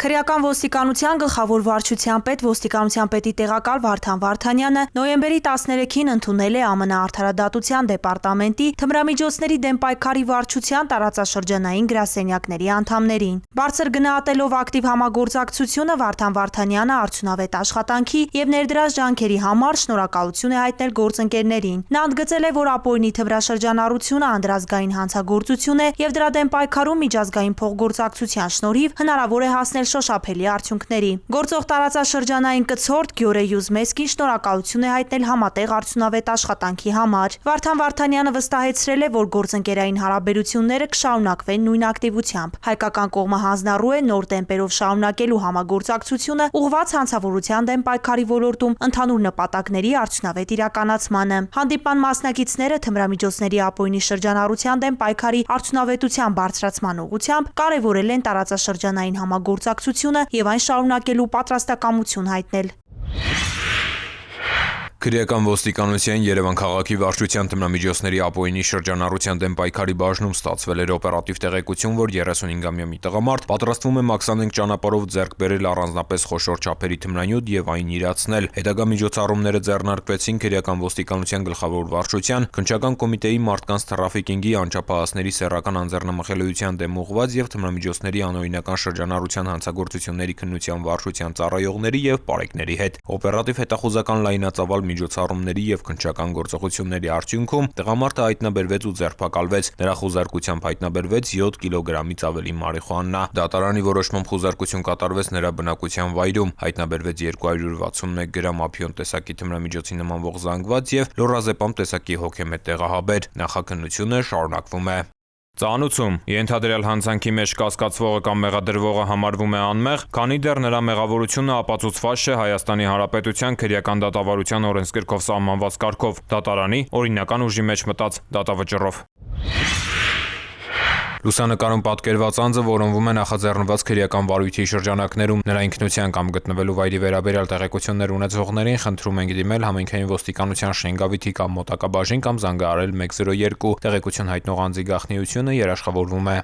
Քրեական ոստիկանության գլխավոր վարչության պետ ոստիկանության պետի տեղակալ Վարդան Վարդանյանը նոյեմբերի 13-ին ընդունել է ԱՄՆ Արդարադատության դեպարտամենտի թմրամիջոցների դեմ պայքարի վարչության տարածաշրջանային գրասենյակների անդամներին։ Բարձր գնահատելով ակտիվ համագործակցությունը Վարդան Վարդանյանը արդյունավետ աշխատանքի եւ ներդրած ջանքերի համար շնորհակալություն է հայտնել գործընկերներին։ Նա ընդգծել է, որ ապօրինի թմրաշրջանառությունը անդրազգային հանցագործություն է եւ դրա դեմ պայքարում միջազգային փոխգործակցության շնորհիվ հնարավոր է հասնել շոշափելի արդյունքների։ Գործող տարածաշրջանային կցորդ Գյորե Յուզմեսկին շնորհակալություն է հայտնել համատեղ արդյունավետ աշխատանքի համար։ Վարդան Վարդանյանը վստահեցրել է, որ գործընկերային հարաբերությունները կշարունակվեն նույն ակտիվությամբ։ Հայկական կողմը հանձնառու է նոր տեմպերով շարունակելու համագործակցությունը ուղղված հանցավորության դեմ պայքարի ոլորտում ընդհանուր նպատակների արդյունավետ իրականացմանը։ Հանդիպման մասնակիցները թմրամիջոցների ապօրինի շրջանառության դեմ պայքարի արդյունավետության բարձրացման ուղղությամբ կարևորել են տարածաշրջանային համագործակցությունը եւ այն շարունակելու պատրաստակամություն հայտնել։ Քրեական ոստիկանության Երևան քաղաքի վարչության թմրամիջոցների ապօրինի շրջանառության դեմ պայքարի բաժնում ստացվել էր օպերատիվ տեղեկություն, որ 35-ամյա մի տղամարդ պատրաստվում է մաքսանենգ ճանապարհով ձեռք բերել առանձնապես խոշոր չափերի թմրանյութ եւ այն իրացնել։ Հետագա միջոցառումները ձեռնարկվեցին քրեական ոստիկանության գլխավոր վարչության, քննչական կոմիտեի մարդկանց թրաֆիքինգի, անչափահասների սեռական անձեռնմխելիության դեմ ուղղված եւ թմրամիջոցների անօրինական շրջանառության հանցագործությունների քննության վարչության ծառայողների եւ պարեկների հետ։ Օպերատիվ հետախուզական լայնածավալ միջոցառումների եւ քննչական գործողությունների արդյունքում տղամարդը հայտնաբերվեց ու ձերբակալվեց։ Նրա խուզարկությամբ հայտնաբերվեց 7 կիլոգրամից ավելի մարիխուանա։ Դատարանի որոշմամբ խուզարկություն կատարվեց նրա բնակության վայրում։ Հայտնաբերվեց 261 գրամ ափիոն տեսակի թմրամիջոցի նմանվող զանգված եւ լոռազեպամ տեսակի հոգեմետ տեղահաբեր։ Նախաքննությունը շարունակվում է։ Ծանուցում ենթադրյալ հանցանքի մեջ կասկածվողը կամ մեղադրվողը համարվում է անմեղ, քանի դեռ նրա մեղավորությունը ապացուցված չէ Հայաստանի Հանրապետության քրեական դատավարության օրենսգրքով սահմանված կարգով, դատարանի օրինական ուժի մեջ մտած դատավճռով։ Լուսանկարում պատկերված անձը որոնվում է նախաձեռնված քրեական վարույթի շրջանակներում։ Նրա ինքնության կամ գտնվելու վայրի վերաբերյալ տեղեկություններ ունեցողներին խնդրում ենք դիմել համայնքային ոստիկանության Շենգավիթի կամ մոտակա բաժին կամ զանգահարել 102։ Տեղեկություն հայտնող անձի գաղտնիությունը երաշխավորվում է։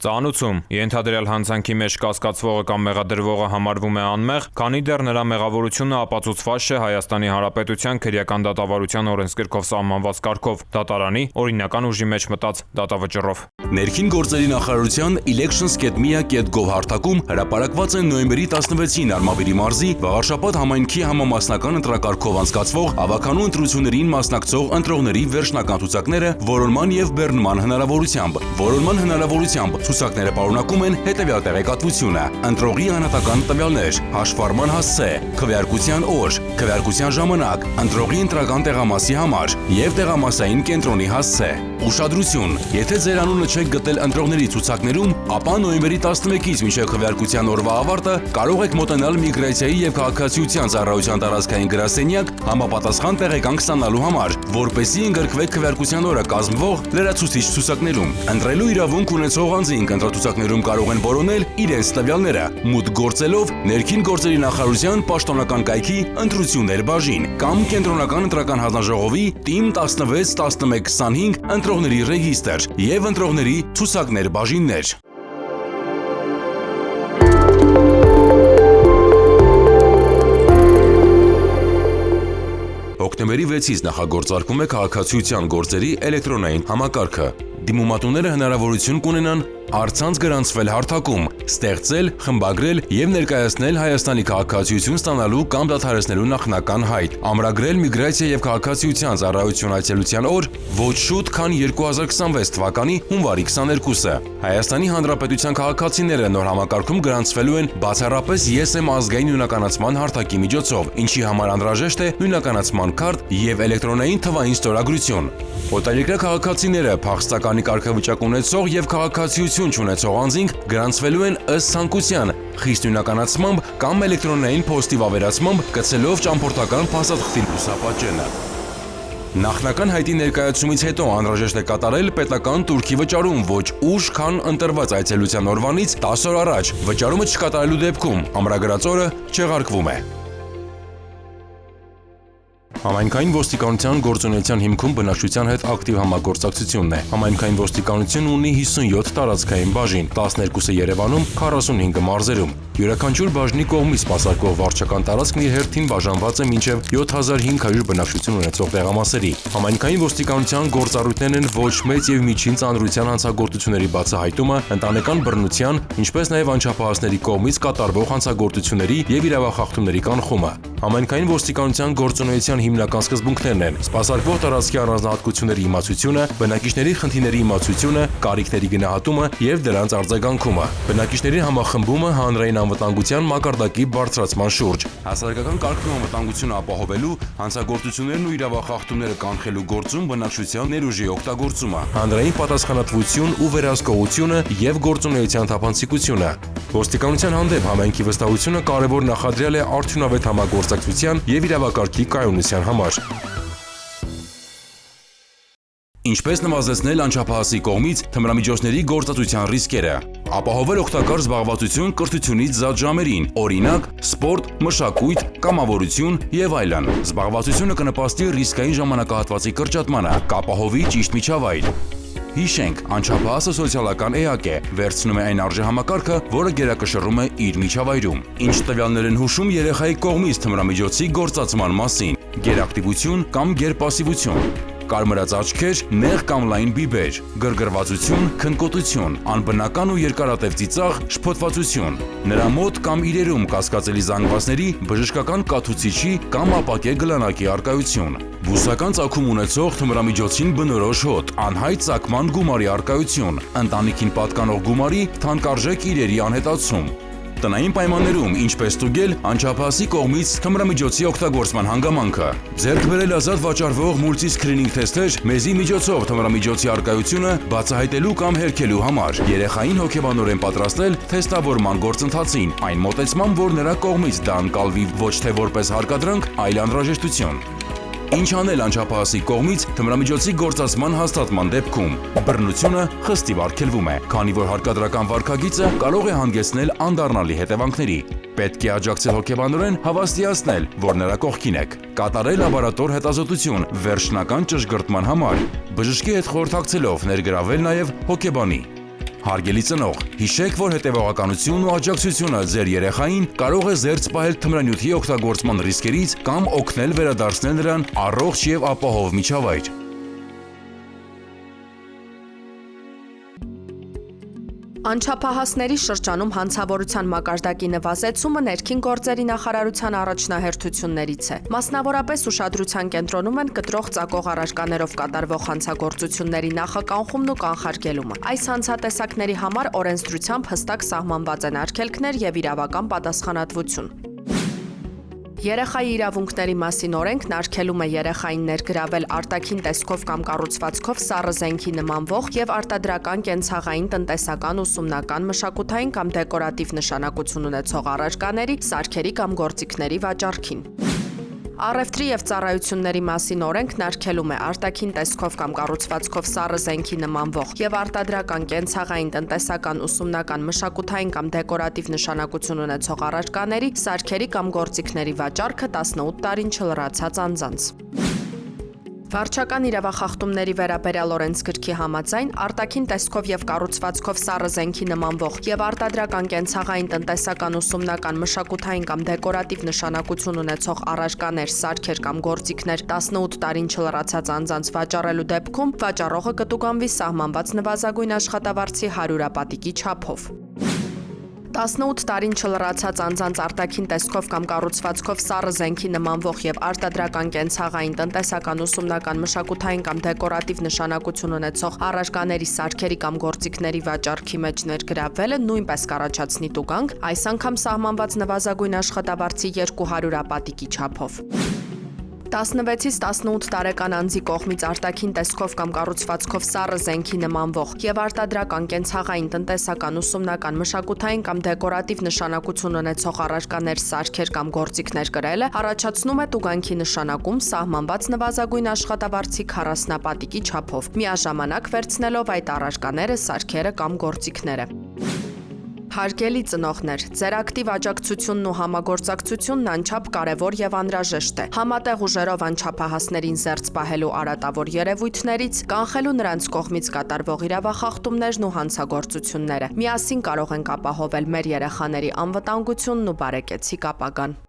Ծանուցում ենթադրյալ հանցանքի մեջ կասկածվողը կամ մեղադրվողը համարվում է անմեղ, քանի դեռ նրա մեղավորությունը ապացուցված չէ Հայաստանի Հանրապետության քրեական դատավարության օրենսգրքով սահմանված կարգով, դատարանի օրինական ուժի մեջ մտած դատավճռով։ Ներքին գործերի նախարարության elections.mia.gov հարթակում հրապարակված են նոյեմբերի 16-ին Արմավիրի մարզի Վաղարշապատ համայնքի համամասնական ընտրակարգով անցկացվող ավականու ընտրություններին մասնակցող ընտրողների վերջնական ցուցակները որոնման եւ բեռնման հնարավորությամբ։ Որոնման հնարավորությամբ ցուցակները պարունակում են հետևյալ տեղեկատվությունը. ընտրողի անհատական տվյալներ, հաշվառման հասցե, քվեարկության օր, քվեարկության ժամանակ, ընտրողի ընտրական տեղամասի համար եւ տեղամասային կենտրոնի հասցե։ Ուշադրություն. Եթե ձեր անունը չեք գտել ընտրողների ցուցակներում, ապա նոյեմբերի 11-ից մինչև քվեարկության օրվա ավարտը կարող եք մոտենալ Միգրացիայի եւ քաղաքացիության ծառայության տարածքային գրասենյակ համապատասխան տեղեկանք ստանալու համար, որպեսզի ընդգրկվեք քվեարկության օրը կազմվող լրացուցիչ ցուցակներում։ Ընտրելու իրավունք ունեցող անձինք ընտրացուցակներում կարող են որոնել իրենց տվյալները, մուտք գործելով ներքին գործերի նախարարության պաշտոնական կայքի ընտրություններ բաժին կամ կենտրոնական ընտրական հանձնաժողովի TIM 161125 ընտրողների ռեգիստր եւ ընտրողների ցուցակներ բաժիններ։ Հոկտեմբերի 6-ից նախագործարկվում է քաղաքացիության գործերի էլեկտրոնային համակարգը։ Դիմումատուները հնարավորություն կունենան առցանց գրանցվել հարթակում, ստեղծել, խմբագրել եւ ներկայացնել Հայաստանի քաղաքացիություն ստանալու կամ դադարեցնելու նախնական հայտ, ամրագրել Միգրացիա եւ քաղաքացիության ծառայություն այցելության օր ոչ շուտ, քան 2026 թվականի հունվարի 22-ը։ Հայաստանի Հանրապետության քաղաքացիները նոր համակարգում գրանցվելու են բացառապես ԵՍՄ ազգային նույնականացման հարթակի միջոցով, ինչի համար անհրաժեշտ է նույնականացման քարտ եւ էլեկտրոնային թվային ստորագրություն։ Օտարերկրյա քաղաքացիները, փախստականի կարգավիճակ ունեցող եւ քաղաքացիություն չունեցող անձինք գրանցվելու են ըստ ցանկության, խիստ նույնականացմամբ կամ էլեկտրոնային փոստի վավերացմամբ գցելով ճամփորդական փաստաթղթի լուսապատճենը։ Նախնական հայտի ներկայացումից հետո անհրաժեշտ է կատարել պետական տուրքի վճարում ոչ ուշ, քան ընտրված այցելության օրվանից 10 օր առաջ։ Վճարումը չկատարելու դեպքում ամրագրած օրը չեղարկվում է։ Համայնքային ոստիկանության գործունեության հիմքում բնակչության հետ ակտիվ համագործակցությունն է։ Համայնքային ոստիկանությունն ունի 57 տարածքային բաժին, 12-ը Երևանում, 45-ը մարզերում։ Յուրաքանչյուր բաժնի կողմից սպասարկվող վարչական տարածքն իր հերթին բաժանված է մինչև 7500 բնակչություն ունեցող տեղամասերի։ Համայնքային ոստիկանության գործառույթներն են ոչ մեծ եւ միջին ծանրության հանցագործությունների բացահայտումը, ընտանեկան բռնության, ինչպես նաեւ անչափահասների կողմից կատարվող հանցագործությունների եւ իրավախախտումների կանխումը։ Համայնքային ոստիկանության գործունեության հիմնական սկզբունքներն են՝ սպասարկվող տարածքի առանձնահատկությունների իմացությունը, բնակիչների խնդիրների իմացությունը, կարիքների գնահատումը եւ դրանց արձագանքումը, բնակիչների համախմբումը հանրային անվտանգության մակարդակի բարձրացման շուրջ, հասարակական կարգն ու անվտանգությունը ապահովելու, հանցագործություններն ու իրավախախտումները կանխելու գործում բնակչության ներուժի օգտագործումը, հանրային պատասխանատվություն ու վերահսկողությունը եւ գործունեության թափանցիկությունը։ Ոստիկանության հանդեպ համայնքի վստահությունը կարևոր նախադրյալ է արդյունավետ համագործակցության եւ իրավակարգի կայունության համար։ Ինչպես նվազեցնել անչափահասի կողմից թմրամիջոցների գործածության ռիսկերը։ Ապահովել օգտակար զբաղվածություն կրթությունից զատ ժամերին, օրինակ՝ սպորտ, մշակույթ, կամավորություն եւ այլն։ Զբաղվածությունը կնպաստի ռիսկային ժամանակահատվածի կրճատմանը, կապահովի ճիշտ միջավայր։ Հիշենք, անչափահասը սոցիալական էակ է, վերցնում է այն արժեհամակարգը, որը գերակշռում է իր միջավայրում։ Ինչ տվյալներ են հուշում երեխայի կողմից թմրամիջոցի գործածման մասին՝ գերակտիվություն կամ գերպասիվություն, կարմրած աչքեր, նեղ կամ լայն բիբեր, գրգռվածություն, քնկոտություն, անբնական ու երկարատև ծիծաղ, շփոթվածություն, նրա մոտ կամ իրերում կասկածելի զանգվածների, բժշկական կաթուցիչի կամ ապակե գլանակի առկայություն, բուսական ծագում ունեցող թմրամիջոցին բնորոշ հոտ, անհայտ ծագման գումարի առկայություն, ընտանիքին պատկանող գումարի թանկարժեք իրերի անհետացում, տնային պայմաններում ինչպես ստուգել անչափահասի կողմից թմրամիջոցի օգտագործման հանգամանքը, ձեռք բերել ազատ վաճառվող մուլտիսքրինինգ թեստեր մեզի միջոցով թմրամիջոցի առկայությունը բացահայտելու կամ հերքելու համար, երեխային հոգեբանորեն պատրաստել թեստավորման գործընթացին, այն մոտեցմամբ, որ նրա կողմից դա ընկալվի ոչ թե որպես հարկադրանք, այլ անհրաժեշտություն։ Ինչ անել անչափահասի կողմից թմրամիջոցի գործածման հաստատման դեպքում։ Բռնությունը խստիվ արգելվում է, քանի որ հարկադրական վարքագիծը կարող է հանգեցնել անդառնալի հետևանքների։ Պետք է աջակցել հոգեբանորեն հավաստիացնել, որ նրա կողքին եք։ Կատարել լաբորատոր հետազոտություն վերջնական ճշգրտման համար։ Բժշկի հետ խորհրդակցելով ներգրավել նաև հոգեբանի։ Հարգելի ծնող, հիշեք, որ հետևողականությունն ու աջակցությունը ձեր երեխային կարող է զերծ պահել թմրանյութի օգտագործման ռիսկերից կամ օգնել վերադարձնել նրան առողջ եւ ապահով միջավայր։ Անչափահասների շրջանում հանցավորության մակարդակի նվազեցումը ներքին գործերի նախարարության առաջնահերթություններից է։ Մասնավորապես ուշադրության կենտրոնում են կտրող ծակող առարկաներով կատարվող հանցագործությունների նախականխումն ու կանխարգելումը։ Այս հանցատեսակների համար օրենսդրությամբ հստակ սահմանված են արգելքներ եւ իրավական պատասխանատվություն։ Երեխայի իրավունքների մասին օրենքն արգելում է երեխային ներգրավել արտաքին տեսքով կամ կառուցվածքով սառը զենքի նմանվող եւ արտադրական կենցաղային տնտեսական ուսումնական մշակութային կամ դեկորատիվ նշանակություն ունեցող առարկաների, սարքերի կամ գործիքների վաճառքին։ Առևտրի եւ ծառայությունների մասին օրենքն արգելում է արտաքին տեսքով կամ կառուցվածքով սառը զենքի նմանվող եւ արտադրական կենցաղային տնտեսական ուսումնական մշակութային կամ դեկորատիվ նշանակություն ունեցող առարկաների, սարքերի կամ գործիքների վաճառքը 18 տարին չլրացած անձանց։ Վարչական իրավախախտումների վերաբերյալ օրենսգրքի համաձայն արտաքին տեսքով եւ կառուցվածքով սառը զենքի նմանվող եւ արտադրական կենցաղային տնտեսական ուսումնական մշակութային կամ դեկորատիվ նշանակություն ունեցող առարկաներ, սարքեր կամ գործիքներ 18 տարին չլրացած անձանց վաճառելու դեպքում վաճառողը կտուգանվի սահմանված նվազագույն աշխատավարձի 100-ապատիկի չափով։ 18 տարին չլրացած անձանց արտաքին տեսքով կամ կառուցվածքով սառը զենքի նմանվող եւ արտադրական կենցաղային տնտեսական ուսումնական մշակութային կամ դեկորատիվ նշանակություն ունեցող առարկաների, սարքերի կամ գործիքների վաճառքի մեջ ներգրավվելը նույնպես կառաջացնի տուգանք, այս անգամ սահմանված նվազագույն աշխատավարձի 200-ապատիկի չափով։ 16-ից 18 տարեկան անձի կողմից արտաքին տեսքով կամ կառուցվածքով սառը զենքի նմանվող եւ արտադրական կենցաղային տնտեսական ուսումնական մշակութային կամ դեկորատիվ նշանակություն ունեցող առարկաներ, սարքեր կամ գործիքներ կրելը առաջացնում է տուգանքի նշանակում սահմանված նվազագույն աշխատավարձի 40-ապատիկի չափով, միաժամանակ վերցնելով այդ առարկաները, սարքերը կամ գործիքները։ Հարգելի ծնողներ, ձեր ակտիվ աջակցությունն ու համագործակցությունն անչափ կարևոր եւ անհրաժեշտ է։ Համատեղ ուժերով անչափահասներին զերծ պահելու արատավոր երևույթներից, կանխելու նրանց կողմից կատարվող իրավախախտումներն ու հանցագործությունները։ Միասին կարող ենք ապահովել մեր երեխաների անվտանգությունն ու բարեկեցիկ ապագան։